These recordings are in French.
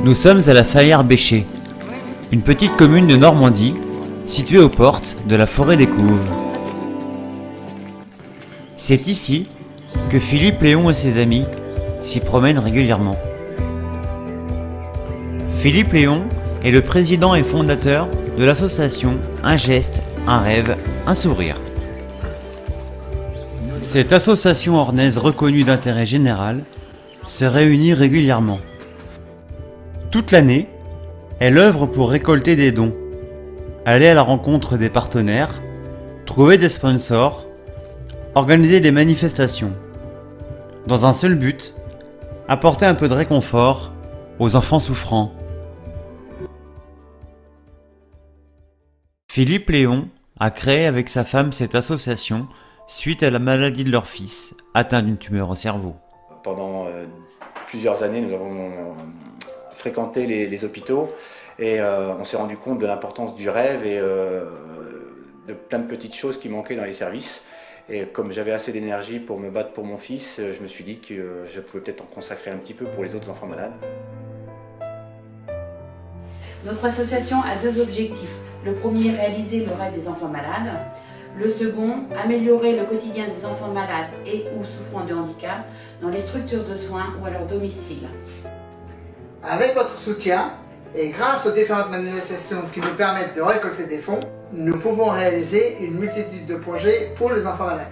Nous sommes à la Fayère-Bécher, une petite commune de Normandie située aux portes de la forêt des Couves. C'est ici que Philippe Léon et ses amis s'y promènent régulièrement. Philippe Léon est le président et fondateur de l'association Un geste, un rêve, un sourire. Cette association ornaise reconnue d'intérêt général se réunit régulièrement. Toute l'année, elle œuvre pour récolter des dons, aller à la rencontre des partenaires, trouver des sponsors, organiser des manifestations, dans un seul but, apporter un peu de réconfort aux enfants souffrants. Philippe Léon a créé avec sa femme cette association suite à la maladie de leur fils, atteint d'une tumeur au cerveau. Pendant plusieurs années, nous avons fréquenté les hôpitaux et on s'est rendu compte de l'importance du rêve et de plein de petites choses qui manquaient dans les services. Et comme j'avais assez d'énergie pour me battre pour mon fils, je me suis dit que je pouvais peut-être en consacrer un petit peu pour les autres enfants malades. Notre association a deux objectifs. Le premier, réaliser le rêve des enfants malades. Le second, améliorer le quotidien des enfants malades et ou souffrant de handicap dans les structures de soins ou à leur domicile. Avec votre soutien et grâce aux différentes manifestations qui nous permettent de récolter des fonds, nous pouvons réaliser une multitude de projets pour les enfants malades.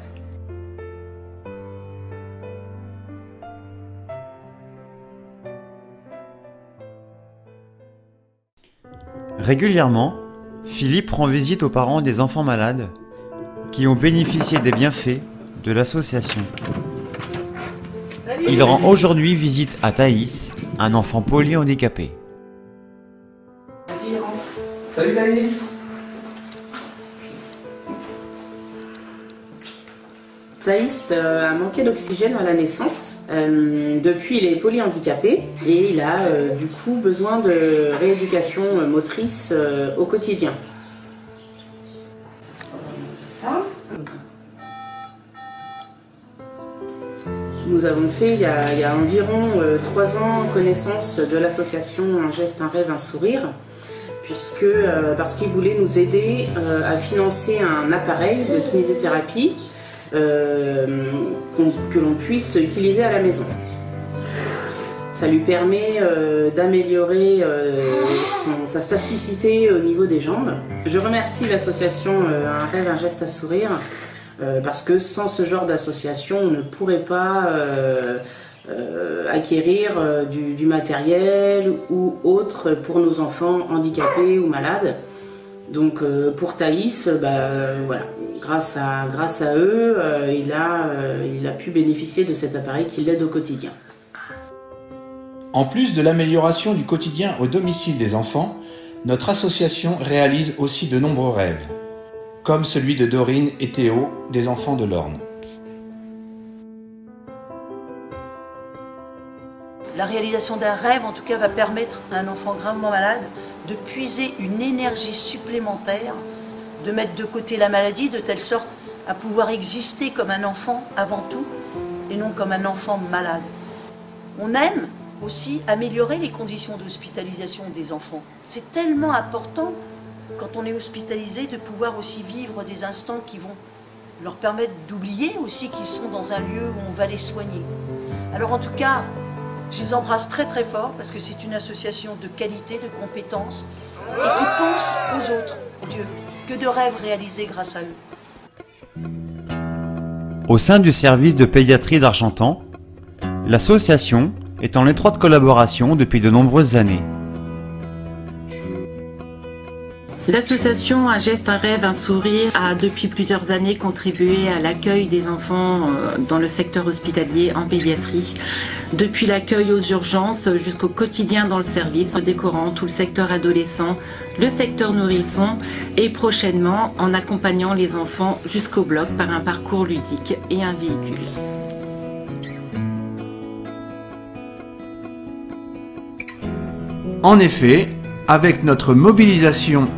Régulièrement, Philippe rend visite aux parents des enfants malades qui ont bénéficié des bienfaits de l'association. Il rend aujourd'hui visite à Thaïs, un enfant polyhandicapé. Salut Thaïs. Thaïs a manqué d'oxygène à la naissance. Depuis, il est polyhandicapé et il a du coup besoin de rééducation motrice au quotidien. Nous avons fait il y a environ 3 ans connaissance de l'association Un geste, un rêve, un sourire, parce qu'ils voulaient nous aider à financer un appareil de kinésithérapie que l'on puisse utiliser à la maison. Ça lui permet d'améliorer sa spasticité au niveau des jambes. Je remercie l'association Un rêve, un geste, un sourire, parce que sans ce genre d'association, on ne pourrait pas acquérir du matériel ou autre pour nos enfants handicapés ou malades. Donc pour Thaïs, voilà, grâce à eux, il a pu bénéficier de cet appareil qui l'aide au quotidien. En plus de l'amélioration du quotidien au domicile des enfants, notre association réalise aussi de nombreux rêves, comme celui de Dorine et Théo, des enfants de l'Orne. La réalisation d'un rêve, en tout cas, va permettre à un enfant gravement malade de puiser une énergie supplémentaire, de mettre de côté la maladie de telle sorte à pouvoir exister comme un enfant avant tout et non comme un enfant malade. On aime aussi améliorer les conditions d'hospitalisation des enfants. C'est tellement important quand on est hospitalisé de pouvoir aussi vivre des instants qui vont leur permettre d'oublier aussi qu'ils sont dans un lieu où on va les soigner. Alors en tout cas, je les embrasse très très fort parce que c'est une association de qualité, de compétences et qui pense aux autres, Dieu, que de rêves réalisés grâce à eux. Au sein du service de pédiatrie d'Argentan, l'association est en étroite collaboration depuis de nombreuses années. L'association Un geste, un rêve, un sourire a depuis plusieurs années contribué à l'accueil des enfants dans le secteur hospitalier en pédiatrie. Depuis l'accueil aux urgences jusqu'au quotidien dans le service, en décorant tout le secteur adolescent, le secteur nourrisson et prochainement en accompagnant les enfants jusqu'au bloc par un parcours ludique et un véhicule. En effet, avec notre mobilisation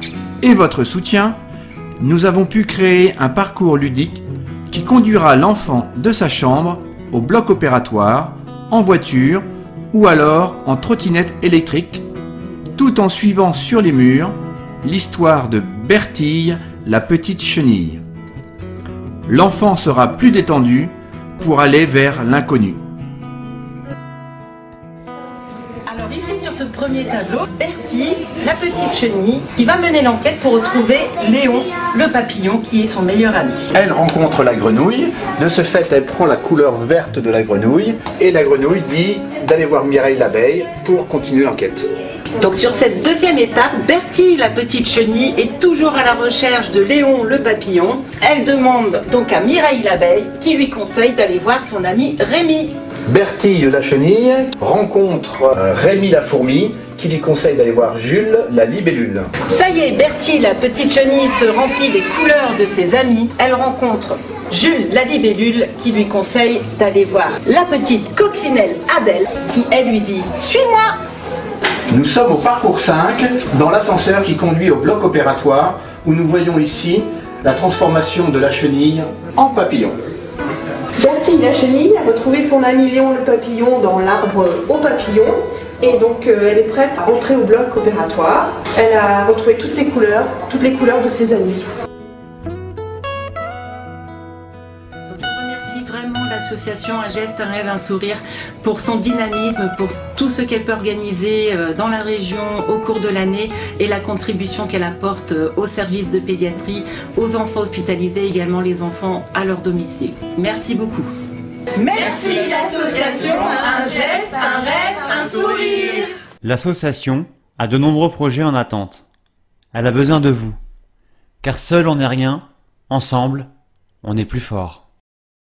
et votre soutien, nous avons pu créer un parcours ludique qui conduira l'enfant de sa chambre au bloc opératoire, en voiture ou alors en trottinette électrique, tout en suivant sur les murs l'histoire de Bertille, la petite chenille. L'enfant sera plus détendu pour aller vers l'inconnu. Alors ici sur ce premier tableau, Bertille, la petite chenille, qui va mener l'enquête pour retrouver Léon, le papillon, qui est son meilleur ami. Elle rencontre la grenouille, de ce fait elle prend la couleur verte de la grenouille et la grenouille dit d'aller voir Mireille l'abeille pour continuer l'enquête. Donc sur cette deuxième étape, Bertille, la petite chenille, est toujours à la recherche de Léon, le papillon. Elle demande donc à Mireille l'abeille qui lui conseille d'aller voir son ami Rémi. Bertille la chenille rencontre Rémi la fourmi qui lui conseille d'aller voir Jules la libellule. Ça y est, Bertille, la petite chenille, se remplit des couleurs de ses amis. Elle rencontre Jules la libellule qui lui conseille d'aller voir la petite coccinelle Adèle qui, elle, lui dit « Suis-moi !» Nous sommes au parcours 5, dans l'ascenseur qui conduit au bloc opératoire, où nous voyons ici la transformation de la chenille en papillon. Bertille la chenille a retrouvé son ami Léon le papillon dans l'arbre au papillon, et donc elle est prête à entrer au bloc opératoire. Elle a retrouvé toutes ses couleurs, toutes les couleurs de ses amis. Vraiment l'association Un geste, un rêve, un sourire pour son dynamisme, pour tout ce qu'elle peut organiser dans la région au cours de l'année et la contribution qu'elle apporte aux services de pédiatrie, aux enfants hospitalisés, également les enfants à leur domicile. Merci beaucoup. Merci l'association Un geste, un rêve, un sourire. L'association a de nombreux projets en attente. Elle a besoin de vous, car seul on n'est rien, ensemble on est plus fort.